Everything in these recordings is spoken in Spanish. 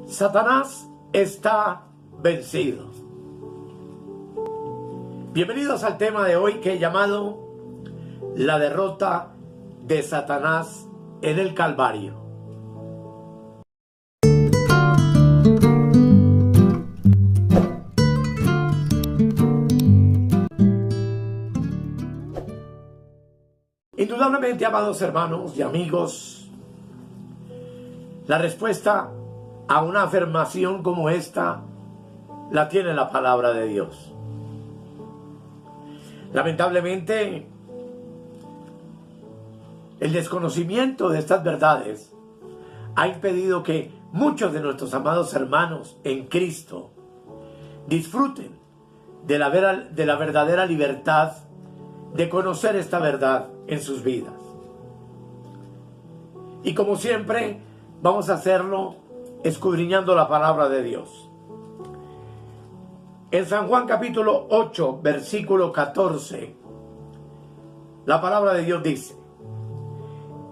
Satanás está vencido. Bienvenidos al tema de hoy que he llamado la derrota de Satanás en el Calvario. Indudablemente, amados hermanos y amigos, la respuesta a una afirmación como esta la tiene la palabra de Dios. Lamentablemente, el desconocimiento de estas verdades ha impedido que muchos de nuestros amados hermanos en Cristo disfruten de la verdadera libertad de conocer esta verdad en sus vidas. Y como siempre, vamos a hacerlo escudriñando la palabra de Dios. En San Juan capítulo 8, versículo 14, la palabra de Dios dice: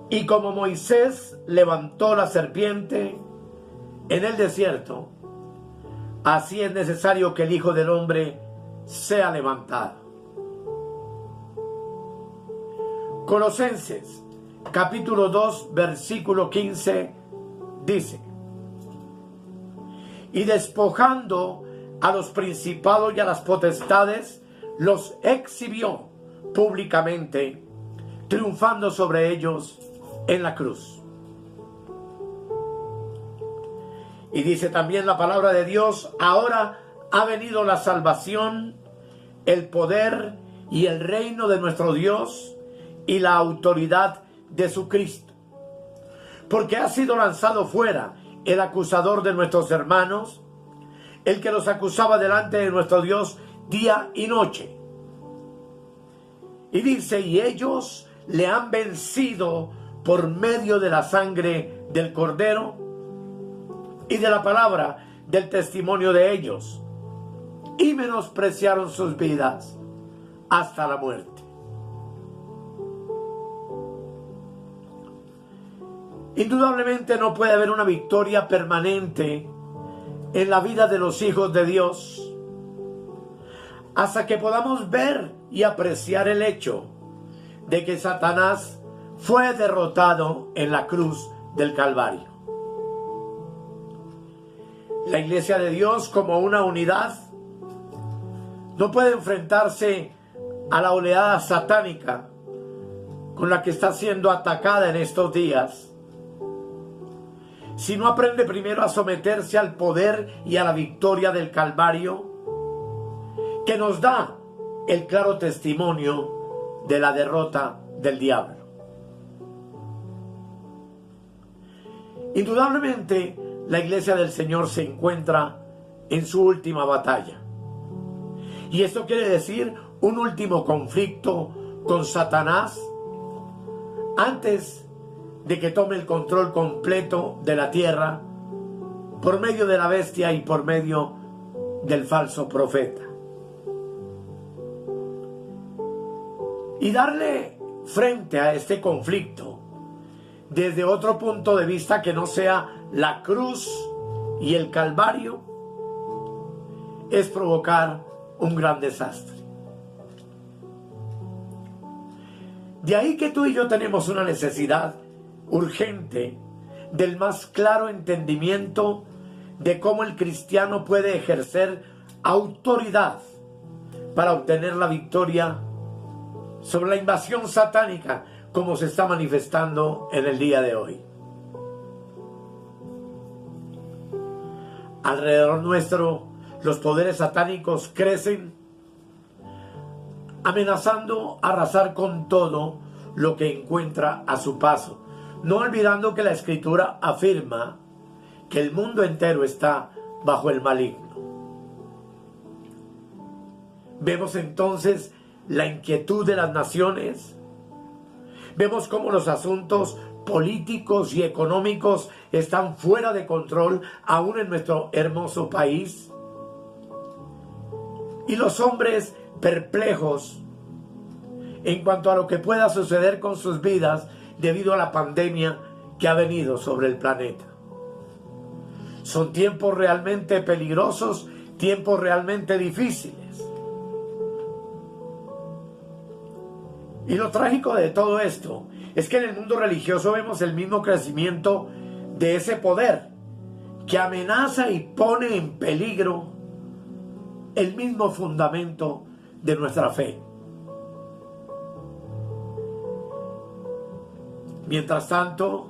y como Moisés levantó la serpiente en el desierto, así es necesario que el Hijo del Hombre sea levantado. Colosenses capítulo 2, versículo 15 dice: y despojando a los principados y a las potestades, los exhibió públicamente, triunfando sobre ellos en la cruz. Y dice también la palabra de Dios: ahora ha venido la salvación, el poder y el reino de nuestro Dios y la autoridad de su Cristo, porque ha sido lanzado fuera el acusador de nuestros hermanos, el que los acusaba delante de nuestro Dios día y noche. Y dice: y ellos le han vencido por medio de la sangre del Cordero y de la palabra del testimonio de ellos, y menospreciaron sus vidas hasta la muerte. Indudablemente no puede haber una victoria permanente en la vida de los hijos de Dios hasta que podamos ver y apreciar el hecho de que Satanás fue derrotado en la cruz del Calvario. La iglesia de Dios, como una unidad, no puede enfrentarse a la oleada satánica con la que está siendo atacada en estos días si no aprende primero a someterse al poder y a la victoria del Calvario, que nos da el claro testimonio de la derrota del diablo. Indudablemente, la iglesia del Señor se encuentra en su última batalla. Y esto quiere decir un último conflicto con Satanás antes de que tome el control completo de la tierra por medio de la bestia y por medio del falso profeta. Y darle frente a este conflicto desde otro punto de vista que no sea la cruz y el Calvario es provocar un gran desastre. De ahí que tú y yo tenemos una necesidad urgente del más claro entendimiento de cómo el cristiano puede ejercer autoridad para obtener la victoria sobre la invasión satánica como se está manifestando en el día de hoy. Alrededor nuestro, los poderes satánicos crecen, amenazando arrasar con todo lo que encuentra a su paso, no olvidando que la Escritura afirma que el mundo entero está bajo el maligno. Vemos entonces la inquietud de las naciones. Vemos cómo los asuntos políticos y económicos están fuera de control aún en nuestro hermoso país. Y los hombres perplejos en cuanto a lo que pueda suceder con sus vidas debido a la pandemia que ha venido sobre el planeta. Son tiempos realmente peligrosos, tiempos realmente difíciles. Y lo trágico de todo esto es que en el mundo religioso vemos el mismo crecimiento de ese poder que amenaza y pone en peligro el mismo fundamento de nuestra fe. Mientras tanto,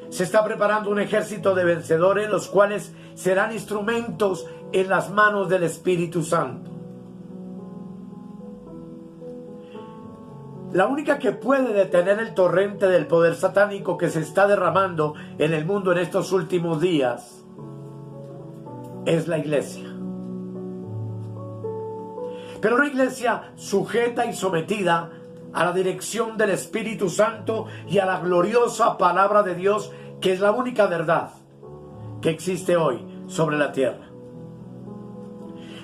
se está preparando un ejército de vencedores, los cuales serán instrumentos en las manos del Espíritu Santo. La única que puede detener el torrente del poder satánico que se está derramando en el mundo en estos últimos días es la iglesia. Pero una iglesia sujeta y sometida a la dirección del Espíritu Santo y a la gloriosa palabra de Dios, que es la única verdad que existe hoy sobre la tierra.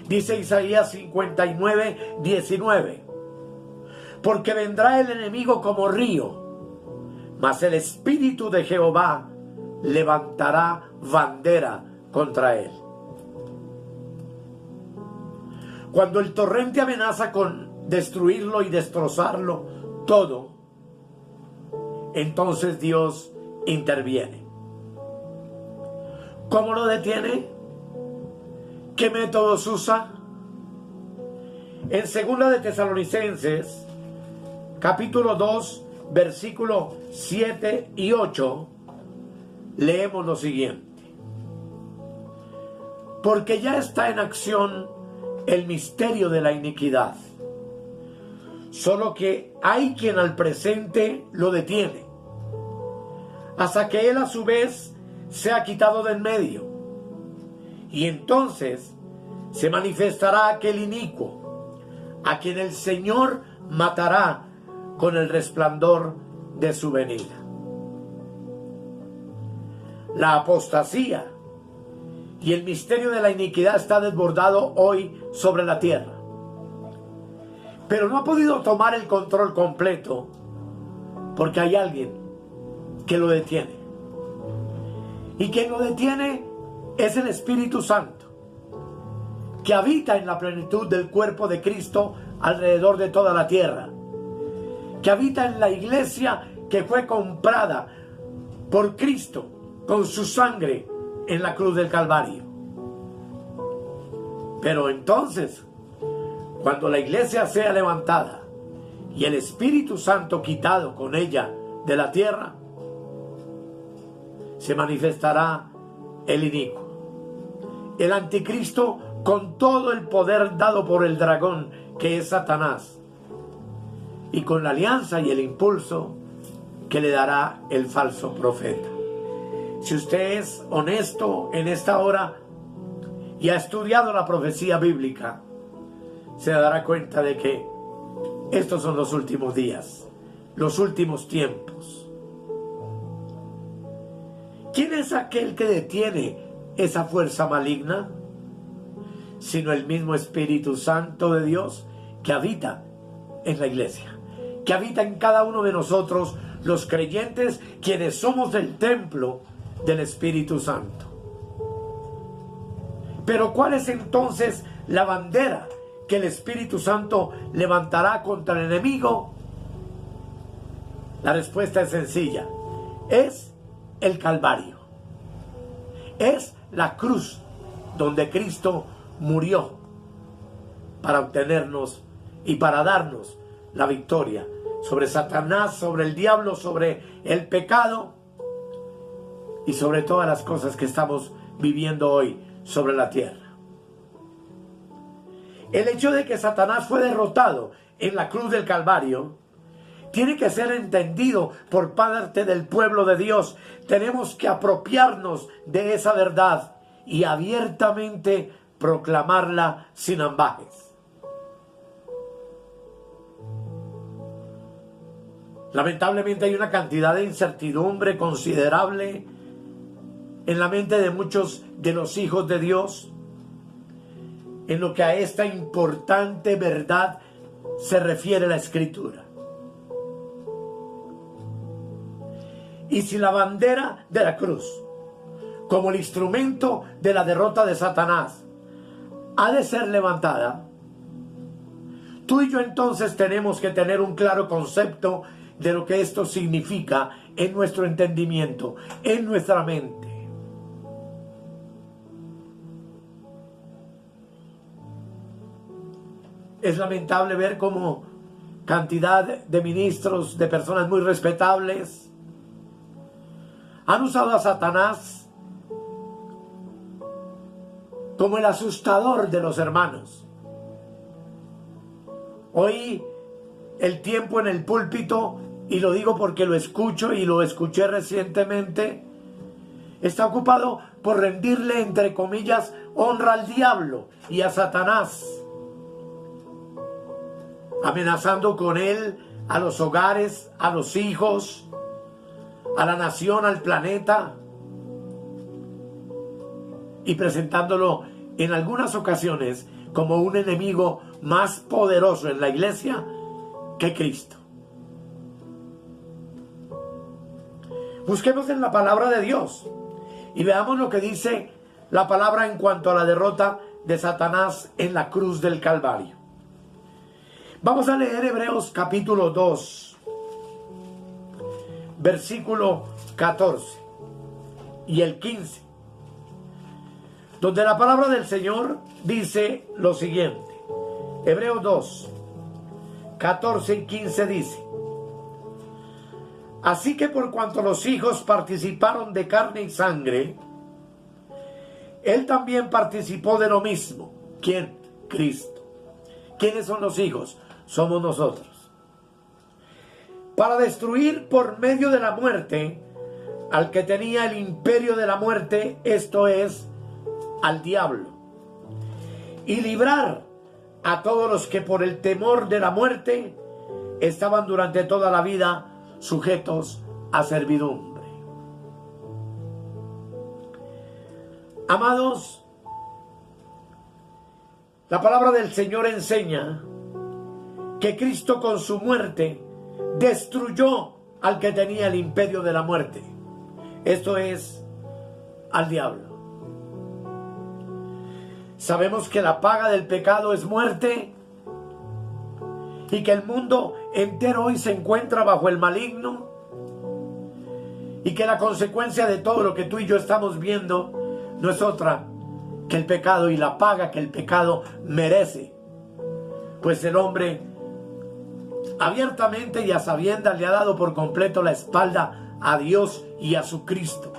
Dice Isaías 59, 19. Porque vendrá el enemigo como río, mas el Espíritu de Jehová levantará bandera contra él. Cuando el torrente amenaza con destruirlo y destrozarlo todo, entonces Dios interviene. ¿Cómo lo detiene? ¿Qué métodos usa? En 2 de Tesalonicenses, capítulo 2, versículos 7 y 8, leemos lo siguiente. Porque ya está en acción el misterio de la iniquidad, solo que hay quien al presente lo detiene, hasta que él a su vez sea quitado de en medio, y entonces se manifestará aquel inicuo, a quien el Señor matará con el resplandor de su venida. La apostasía y el misterio de la iniquidad está desbordado hoy sobre la tierra, pero no ha podido tomar el control completo porque hay alguien que lo detiene, y quien lo detiene es el Espíritu Santo, que habita en la plenitud del cuerpo de Cristo alrededor de toda la tierra, que habita en la iglesia que fue comprada por Cristo con su sangre en la cruz del Calvario. Pero entonces, cuando la iglesia sea levantada y el Espíritu Santo quitado con ella de la tierra, se manifestará el inicuo, el anticristo, con todo el poder dado por el dragón que es Satanás, y con la alianza y el impulso que le dará el falso profeta. Si usted es honesto en esta hora y ha estudiado la profecía bíblica, se dará cuenta de que estos son los últimos días, los últimos tiempos. ¿Quién es aquel que detiene esa fuerza maligna? Sino el mismo Espíritu Santo de Dios que habita en la iglesia, que habita en cada uno de nosotros, los creyentes, quienes somos el templo del Espíritu Santo. Pero ¿cuál es entonces la bandera que el Espíritu Santo levantará contra el enemigo? La respuesta es sencilla: es el Calvario, es la cruz donde Cristo murió para obtenernos y para darnos la victoria sobre Satanás, sobre el diablo, sobre el pecado y sobre todas las cosas que estamos viviendo hoy sobre la tierra. El hecho de que Satanás fue derrotado en la cruz del Calvario tiene que ser entendido por parte del pueblo de Dios. Tenemos que apropiarnos de esa verdad y abiertamente proclamarla sin ambajes. Lamentablemente hay una cantidad de incertidumbre considerable en la mente de muchos de los hijos de Dios en lo que a esta importante verdad se refiere la Escritura. Y si la bandera de la cruz como el instrumento de la derrota de Satanás, ha de ser levantada, tú y yo entonces tenemos que tener un claro concepto de lo que esto significa en nuestro entendimiento, en nuestra mente. Es lamentable ver cómo cantidad de ministros, de personas muy respetables, han usado a Satanás como el asustador de los hermanos. Hoy el tiempo en el púlpito, y lo digo porque lo escucho y lo escuché recientemente, está ocupado por rendirle, entre comillas, honra al diablo y a Satanás, amenazando con él a los hogares, a los hijos, a la nación, al planeta, y presentándolo en algunas ocasiones como un enemigo más poderoso en la iglesia que Cristo. Busquemos en la palabra de Dios y veamos lo que dice la palabra en cuanto a la derrota de Satanás en la cruz del Calvario. Vamos a leer Hebreos capítulo 2, versículo 14 y el 15, donde la palabra del Señor dice lo siguiente. Hebreos 2, 14 y 15 dice: así que por cuanto los hijos participaron de carne y sangre, él también participó de lo mismo. ¿Quién? Cristo. ¿Quiénes son los hijos? Somos nosotros. Para destruir por medio de la muerte al que tenía el imperio de la muerte, esto es, al diablo, y librar a todos los que por el temor de la muerte estaban durante toda la vida sujetos a servidumbre. Amados, la palabra del Señor enseña que Cristo con su muerte destruyó al que tenía el imperio de la muerte, esto es, al diablo. Sabemos que la paga del pecado es muerte y que el mundo entero hoy se encuentra bajo el maligno y que la consecuencia de todo lo que tú y yo estamos viendo no es otra que el pecado y la paga que el pecado merece, pues el hombre abiertamente y a sabiendas le ha dado por completo la espalda a Dios y a su Cristo.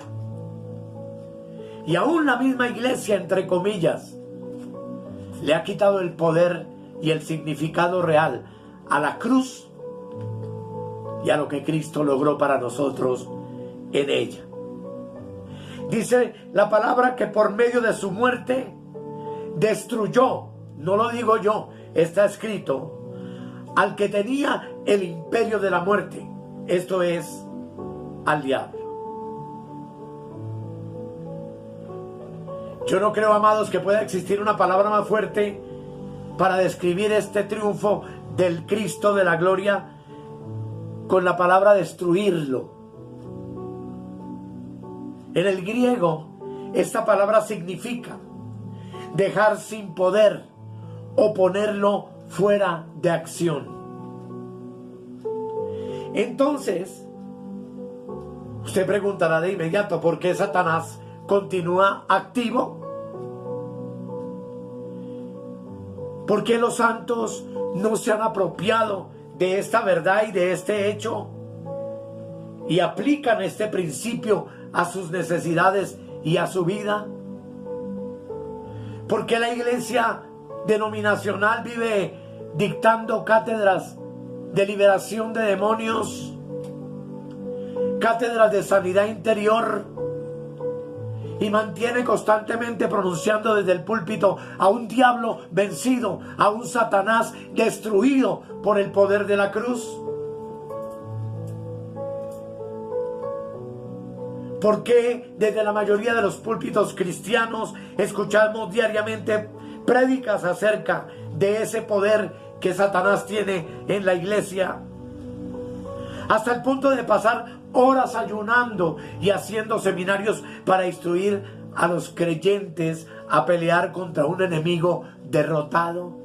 Y aún la misma iglesia, entre comillas, le ha quitado el poder y el significado real a la cruz y a lo que Cristo logró para nosotros en ella. Dice la palabra que por medio de su muerte destruyó, no lo digo yo, está escrito, al que tenía el imperio de la muerte, esto es, al diablo. Yo no creo, amados, que pueda existir una palabra más fuerte para describir este triunfo del Cristo de la gloria con la palabra destruirlo. En el griego, esta palabra significa dejar sin poder o ponerlo fuera de acción. Entonces, usted preguntará de inmediato, ¿por qué Satanás continúa activo? ¿Por qué los santos no se han apropiado de esta verdad y de este hecho y aplican este principio a sus necesidades y a su vida? ¿Por qué la iglesia denominacional vive dictando cátedras de liberación de demonios, cátedras de sanidad interior, y mantiene constantemente pronunciando desde el púlpito a un diablo vencido, a un Satanás destruido por el poder de la cruz? ¿Por qué desde la mayoría de los púlpitos cristianos escuchamos diariamente prédicas acerca de ese poder que Satanás tiene en la iglesia? Hasta el punto de pasar horas ayunando y haciendo seminarios para instruir a los creyentes a pelear contra un enemigo derrotado.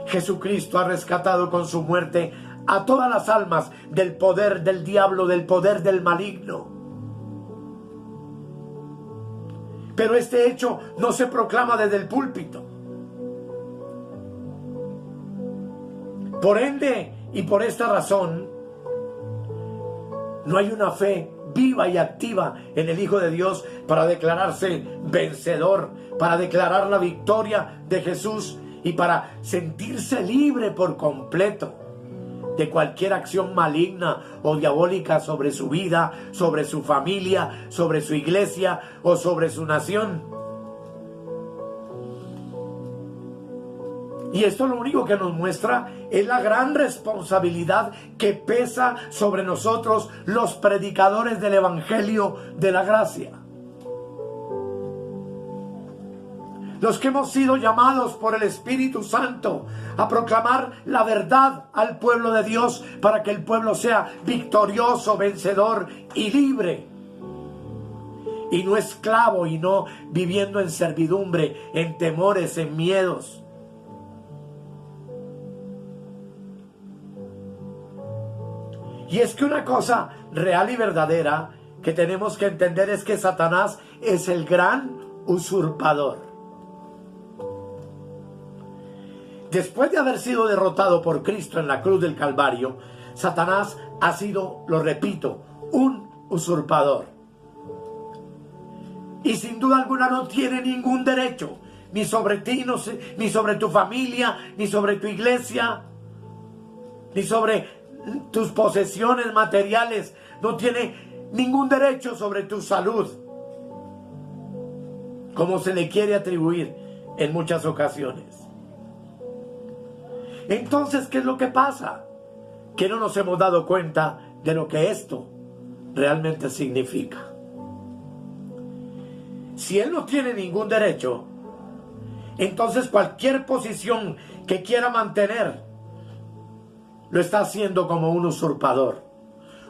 Jesucristo ha rescatado con su muerte a todas las almas del poder del diablo, del poder del maligno. Pero este hecho no se proclama desde el púlpito. Por ende, y por esta razón, no hay una fe viva y activa en el Hijo de Dios para declararse vencedor, para declarar la victoria de Jesús y para sentirse libre por completo de cualquier acción maligna o diabólica sobre su vida, sobre su familia, sobre su iglesia o sobre su nación. Y esto lo único que nos muestra es la gran responsabilidad que pesa sobre nosotros, los predicadores del Evangelio de la gracia. Los que hemos sido llamados por el Espíritu Santo a proclamar la verdad al pueblo de Dios para que el pueblo sea victorioso, vencedor y libre. Y no esclavo y no viviendo en servidumbre, en temores, en miedos. Y es que una cosa real y verdadera que tenemos que entender es que Satanás es el gran usurpador. Después de haber sido derrotado por Cristo en la cruz del Calvario, Satanás ha sido, lo repito, un usurpador. Y sin duda alguna no tiene ningún derecho, ni sobre ti, ni sobre tu familia, ni sobre tu iglesia, ni sobre tus posesiones materiales. No tiene ningún derecho sobre tu salud, como se le quiere atribuir en muchas ocasiones. Entonces, ¿qué es lo que pasa? Que no nos hemos dado cuenta de lo que esto realmente significa. Si él no tiene ningún derecho, entonces cualquier posición que quiera mantener lo está haciendo como un usurpador,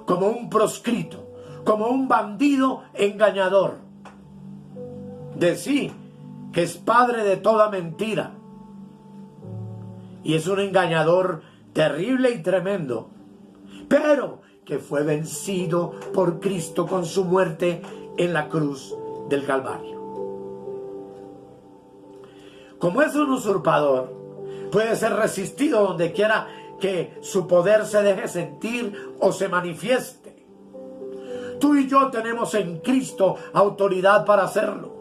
como un proscrito, como un bandido engañador. De sí, que es padre de toda mentira. Y es un engañador terrible y tremendo, pero que fue vencido por Cristo con su muerte en la cruz del Calvario. Como es un usurpador, puede ser resistido donde quiera que su poder se deje sentir o se manifieste. Tú y yo tenemos en Cristo autoridad para hacerlo.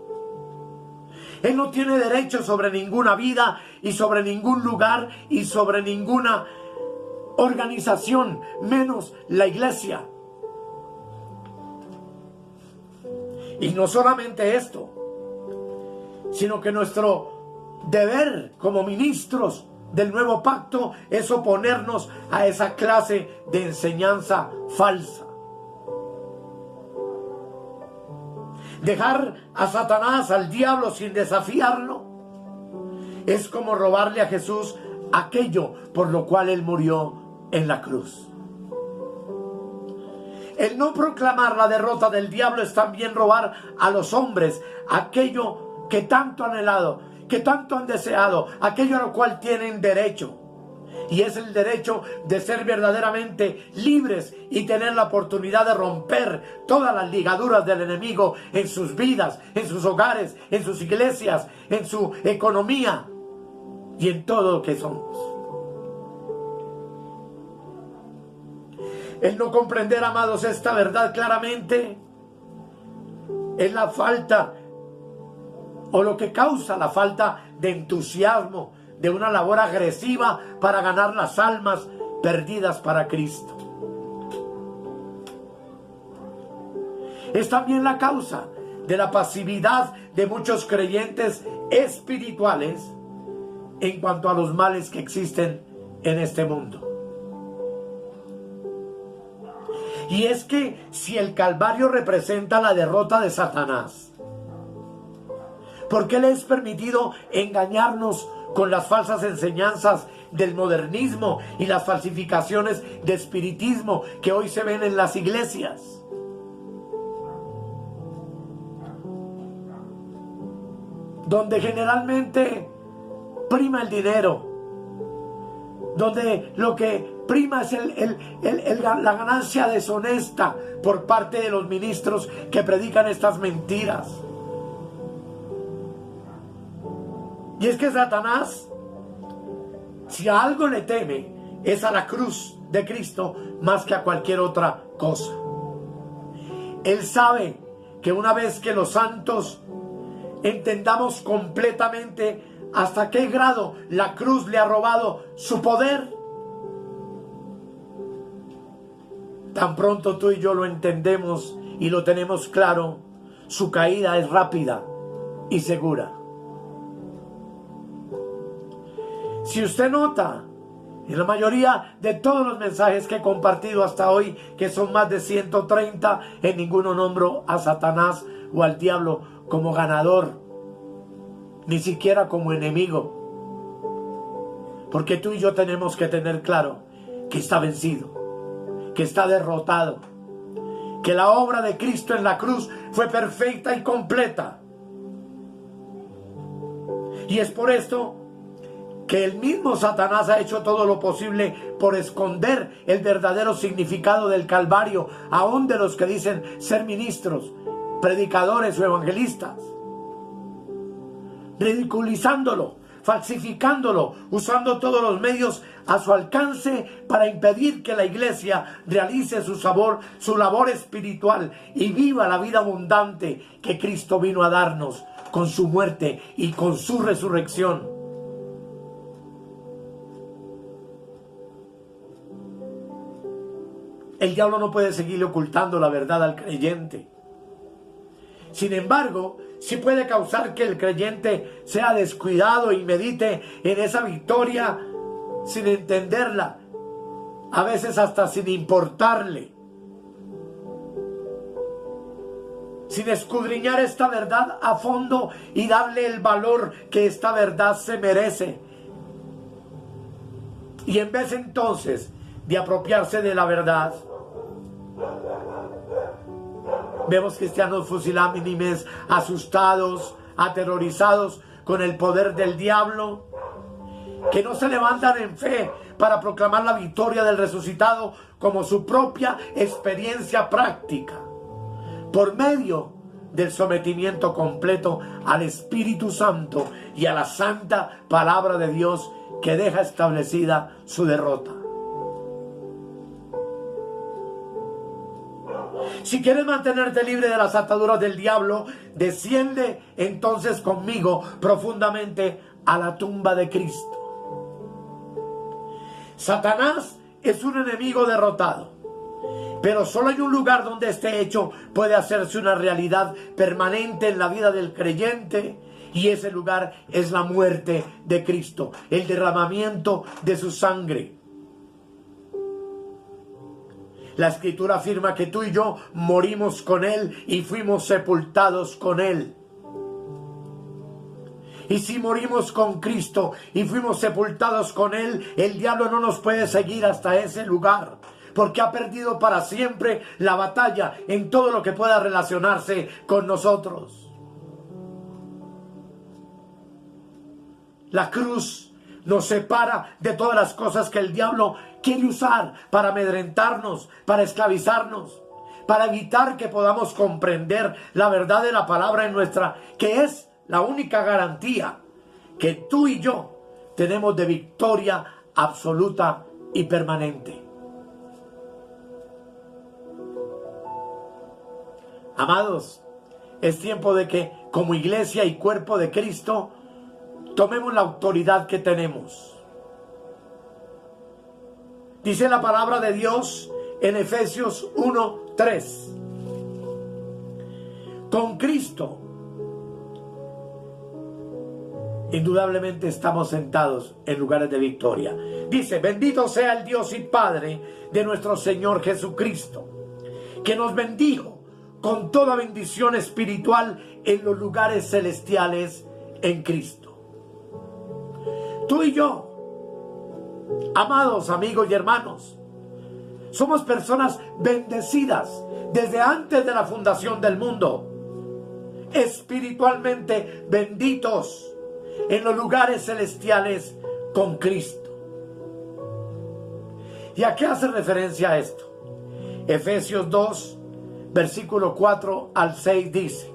Él no tiene derecho sobre ninguna vida y sobre ningún lugar y sobre ninguna organización, menos la iglesia. Y no solamente esto, sino que nuestro deber como ministros del nuevo pacto es oponernos a esa clase de enseñanza falsa. Dejar a Satanás, al diablo, sin desafiarlo, es como robarle a Jesús aquello por lo cual él murió en la cruz. El no proclamar la derrota del diablo es también robar a los hombres aquello que tanto han anhelado, que tanto han deseado, aquello a lo cual tienen derecho. Y es el derecho de ser verdaderamente libres y tener la oportunidad de romper todas las ligaduras del enemigo en sus vidas, en sus hogares, en sus iglesias, en su economía y en todo lo que somos. El no comprender, amados, esta verdad claramente es la falta o lo que causa la falta de entusiasmo de una labor agresiva para ganar las almas perdidas para Cristo. Es también la causa de la pasividad de muchos creyentes espirituales en cuanto a los males que existen en este mundo. Y es que si el Calvario representa la derrota de Satanás, ¿por qué le es permitido engañarnos con las falsas enseñanzas del modernismo y las falsificaciones de espiritismo que hoy se ven en las iglesias. Donde generalmente prima el dinero, donde lo que prima es la ganancia deshonesta por parte de los ministros que predican estas mentiras. Y es que Satanás, si a algo le teme, es a la cruz de Cristo más que a cualquier otra cosa. Él sabe que una vez que los santos entendamos completamente hasta qué grado la cruz le ha robado su poder, tan pronto tú y yo lo entendemos y lo tenemos claro, su caída es rápida y segura. Si usted nota, en la mayoría de todos los mensajes que he compartido hasta hoy, que son más de 130, en ninguno nombro a Satanás o al diablo como ganador, ni siquiera como enemigo. Porque tú y yo tenemos que tener claro que está vencido, que está derrotado, que la obra de Cristo en la cruz fue perfecta y completa. Y es por esto que el mismo Satanás ha hecho todo lo posible por esconder el verdadero significado del Calvario, aún de los que dicen ser ministros, predicadores o evangelistas, ridiculizándolo, falsificándolo, usando todos los medios a su alcance para impedir que la iglesia realice su labor espiritual y viva la vida abundante que Cristo vino a darnos con su muerte y con su resurrección. El diablo no puede seguirle ocultando la verdad al creyente. Sin embargo, sí puede causar que el creyente sea descuidado y medite en esa victoria sin entenderla, a veces hasta sin importarle, sin escudriñar esta verdad a fondo y darle el valor que esta verdad se merece. Y en vez entonces de apropiarse de la verdad, vemos cristianos fusilánimes, asustados, aterrorizados con el poder del diablo, que no se levantan en fe para proclamar la victoria del resucitado como su propia experiencia práctica, por medio del sometimiento completo al Espíritu Santo y a la santa palabra de Dios que deja establecida su derrota. Si quieres mantenerte libre de las ataduras del diablo, desciende entonces conmigo profundamente a la tumba de Cristo. Satanás es un enemigo derrotado, pero solo hay un lugar donde este hecho puede hacerse una realidad permanente en la vida del creyente, y ese lugar es la muerte de Cristo, el derramamiento de su sangre. La Escritura afirma que tú y yo morimos con Él y fuimos sepultados con Él. Y si morimos con Cristo y fuimos sepultados con Él, el diablo no nos puede seguir hasta ese lugar, porque ha perdido para siempre la batalla en todo lo que pueda relacionarse con nosotros. La cruz nos separa de todas las cosas que el diablo quiere usar para amedrentarnos, para esclavizarnos, para evitar que podamos comprender la verdad de la palabra en nuestra, que es la única garantía que tú y yo tenemos de victoria absoluta y permanente. Amados, es tiempo de que como iglesia y cuerpo de Cristo tomemos la autoridad que tenemos. Dice la palabra de Dios en Efesios 1:3. Con Cristo, indudablemente estamos sentados en lugares de victoria. Dice: bendito sea el Dios y Padre de nuestro Señor Jesucristo, que nos bendijo con toda bendición espiritual en los lugares celestiales en Cristo. Tú y yo Amados amigos y hermanos, somos personas bendecidas desde antes de la fundación del mundo, espiritualmente benditos en los lugares celestiales con Cristo. ¿Y a qué hace referencia a esto? Efesios 2, versículo 4 al 6 dice: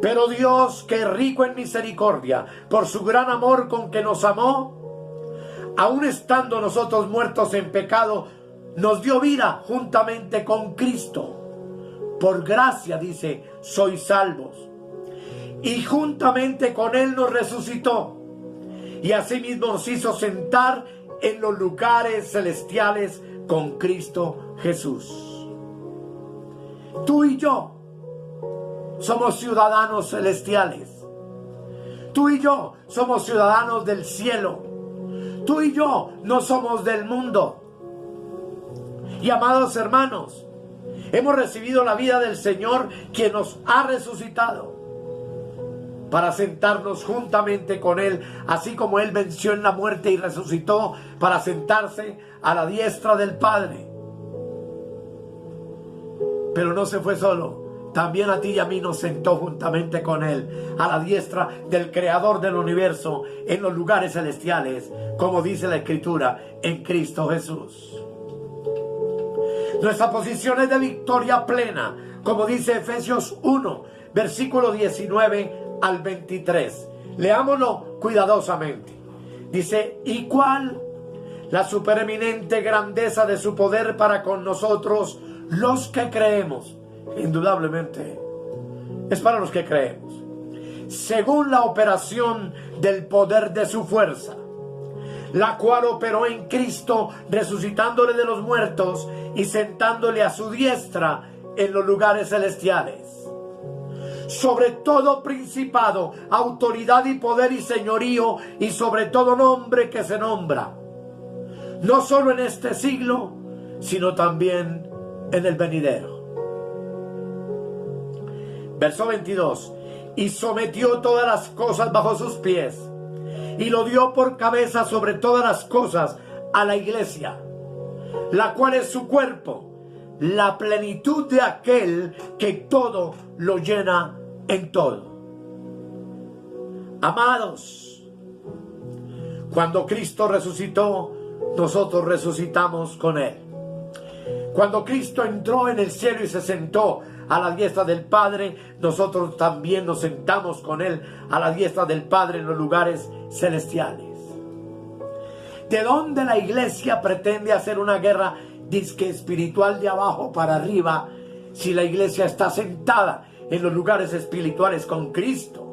pero Dios, que es rico en misericordia, por su gran amor con que nos amó, aun estando nosotros muertos en pecado, nos dio vida juntamente con Cristo. Por gracia, dice, sois salvos. Y juntamente con Él nos resucitó. Y asimismo nos hizo sentar en los lugares celestiales con Cristo Jesús. Tú y yo somos ciudadanos celestiales. Tú y yo somos ciudadanos del cielo. Tú y yo no somos del mundo. Y amados hermanos, hemos recibido la vida del Señor, quien nos ha resucitado, para sentarnos juntamente con Él, así como Él venció en la muerte y resucitó para sentarse a la diestra del Padre. Pero no se fue solo, también a ti y a mí nos sentó juntamente con Él, a la diestra del Creador del universo, en los lugares celestiales, como dice la Escritura, en Cristo Jesús. Nuestra posición es de victoria plena, como dice Efesios 1, versículo 19 al 23. Leámoslo cuidadosamente. Dice: ¿y cuál la supereminente grandeza de su poder para con nosotros, los que creemos? Indudablemente es para los que creemos. Según la operación del poder de su fuerza, la cual operó en Cristo, resucitándole de los muertos y sentándole a su diestra en los lugares celestiales. Sobre todo principado, autoridad y poder y señorío, y sobre todo nombre que se nombra, no solo en este siglo, sino también en el venidero. Verso 22. Y sometió todas las cosas bajo sus pies, y lo dio por cabeza sobre todas las cosas a la iglesia, la cual es su cuerpo, la plenitud de aquel que todo lo llena en todo. Amados, cuando Cristo resucitó, nosotros resucitamos con Él. Cuando Cristo entró en el cielo y se sentó a la diestra del Padre, nosotros también nos sentamos con Él a la diestra del Padre en los lugares celestiales. ¿De dónde la iglesia pretende hacer una guerra disque espiritual de abajo para arriba, si la iglesia está sentada en los lugares espirituales con Cristo?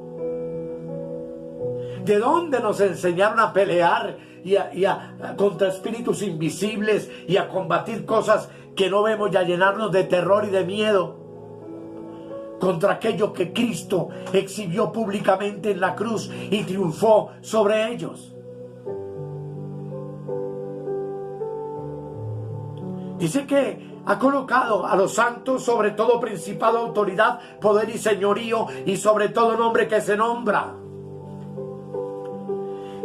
¿De dónde nos enseñaron a pelear contra espíritus invisibles y a combatir cosas que no vemos y a llenarnos de terror y de miedo contra aquello que Cristo exhibió públicamente en la cruz y triunfó sobre ellos? Dice que ha colocado a los santos sobre todo principado, autoridad, poder y señorío, y sobre todo nombre que se nombra.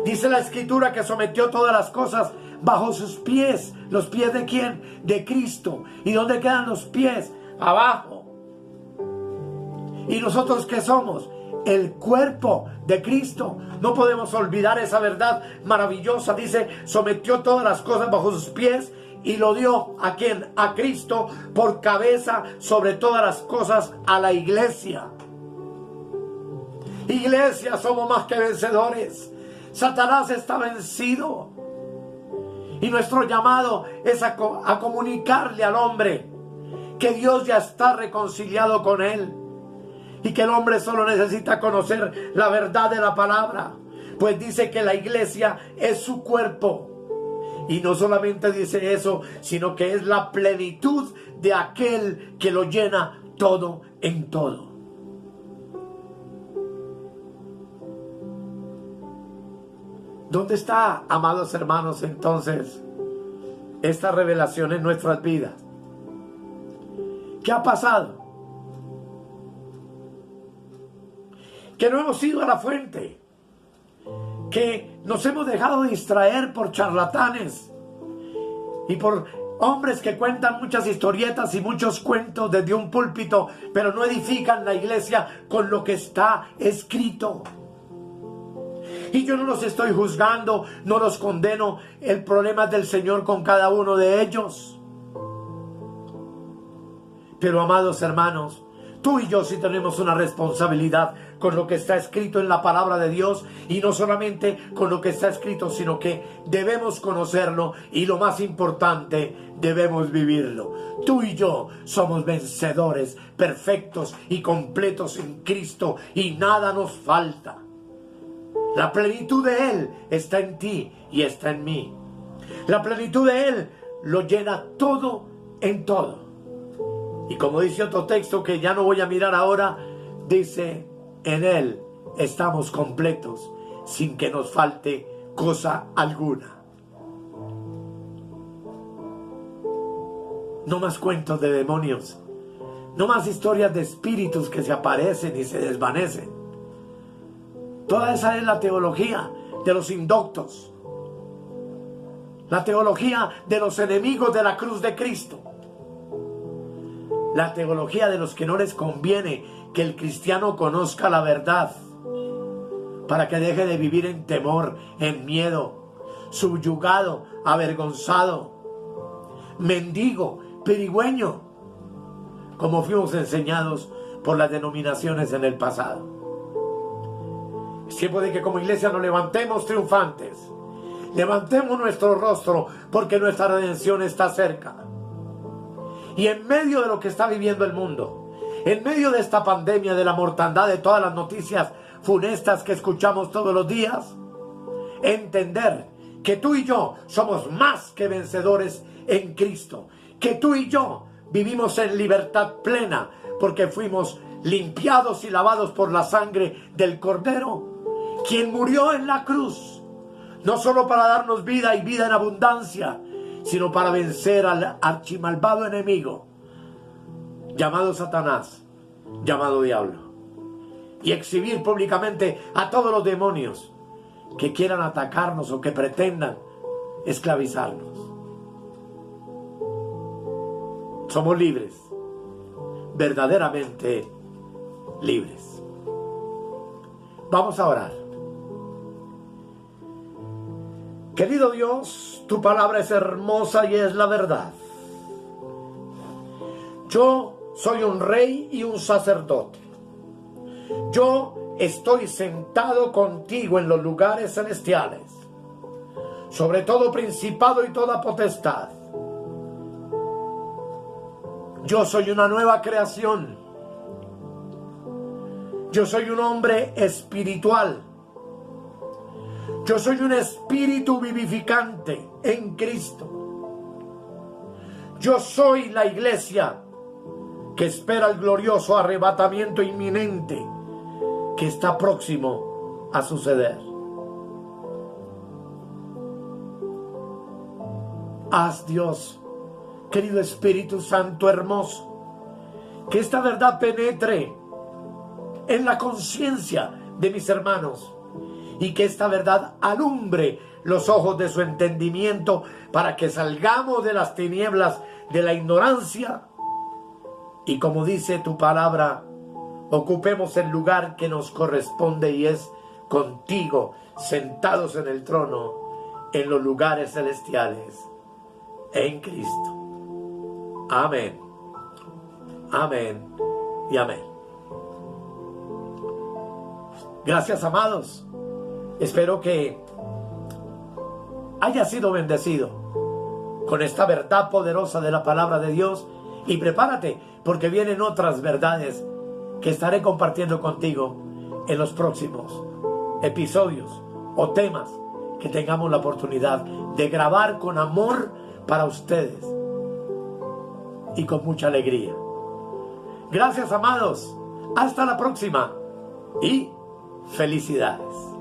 Dice la Escritura que sometió todas las cosas bajo sus pies. ¿Los pies de quién? De Cristo. ¿Y dónde quedan los pies? Abajo. ¿Y nosotros qué somos? El cuerpo de Cristo. No podemos olvidar esa verdad maravillosa. Dice, sometió todas las cosas bajo sus pies y lo dio ¿a quién? A Cristo por cabeza sobre todas las cosas, a la iglesia. Iglesia, somos más que vencedores. Satanás está vencido. Y nuestro llamado es a comunicarle al hombre que Dios ya está reconciliado con él. Y que el hombre solo necesita conocer la verdad de la palabra. Pues dice que la iglesia es su cuerpo. Y no solamente dice eso, sino que es la plenitud de aquel que lo llena todo en todo. ¿Dónde está, amados hermanos, entonces, esta revelación en nuestras vidas? ¿Qué ha pasado? Que no hemos ido a la fuente. que nos hemos dejado distraer por charlatanes y por hombres que cuentan muchas historietas y muchos cuentos desde un púlpito, pero no edifican la iglesia con lo que está escrito. Y yo no los estoy juzgando, no los condeno. El problema es del Señor con cada uno de ellos. Pero, amados hermanos, tú y yo sí tenemos una responsabilidad con lo que está escrito en la palabra de Dios, y no solamente con lo que está escrito, sino que debemos conocerlo y, lo más importante, debemos vivirlo. Tú y yo somos vencedores, perfectos y completos en Cristo, y nada nos falta. La plenitud de Él está en ti y está en mí. La plenitud de Él lo llena todo en todo. Y como dice otro texto que ya no voy a mirar ahora, dice: en Él estamos completos, sin que nos falte cosa alguna. No más cuentos de demonios, no más historias de espíritus que se aparecen y se desvanecen. Toda esa es la teología de los indoctos, la teología de los enemigos de la cruz de Cristo, la teología de los que no les conviene que el cristiano conozca la verdad, para que deje de vivir en temor, en miedo, subyugado, avergonzado, mendigo, pedigüeño, como fuimos enseñados por las denominaciones en el pasado. Es tiempo de que como iglesia nos levantemos triunfantes, levantemos nuestro rostro, porque nuestra redención está cerca. Y en medio de lo que está viviendo el mundo, en medio de esta pandemia, de la mortandad, de todas las noticias funestas que escuchamos todos los días, entender que tú y yo somos más que vencedores en Cristo, que tú y yo vivimos en libertad plena, porque fuimos limpiados y lavados por la sangre del Cordero, quien murió en la cruz, no solo para darnos vida y vida en abundancia, sino para vencer al archimalvado enemigo llamado Satanás, llamado diablo, y exhibir públicamente a todos los demonios que quieran atacarnos o que pretendan esclavizarnos. Somos libres, verdaderamente libres. Vamos a orar. Querido Dios, tu palabra es hermosa y es la verdad. Yo soy un rey y un sacerdote. Yo estoy sentado contigo en los lugares celestiales, sobre todo principado y toda potestad. Yo soy una nueva creación. Yo soy un hombre espiritual. Yo soy un espíritu vivificante en Cristo. Yo soy la iglesia que espera el glorioso arrebatamiento inminente que está próximo a suceder. Haz, Dios, querido Espíritu Santo hermoso, que esta verdad penetre en la conciencia de mis hermanos, y que esta verdad alumbre los ojos de su entendimiento, para que salgamos de las tinieblas de la ignorancia y, como dice tu palabra, ocupemos el lugar que nos corresponde, y es contigo, sentados en el trono, en los lugares celestiales, en Cristo. Amén. Amén y amén. Gracias, amados. Espero que haya sido bendecido con esta verdad poderosa de la palabra de Dios, y prepárate, porque vienen otras verdades que estaré compartiendo contigo en los próximos episodios o temas que tengamos la oportunidad de grabar con amor para ustedes y con mucha alegría. Gracias, amados. Hasta la próxima y felicidades.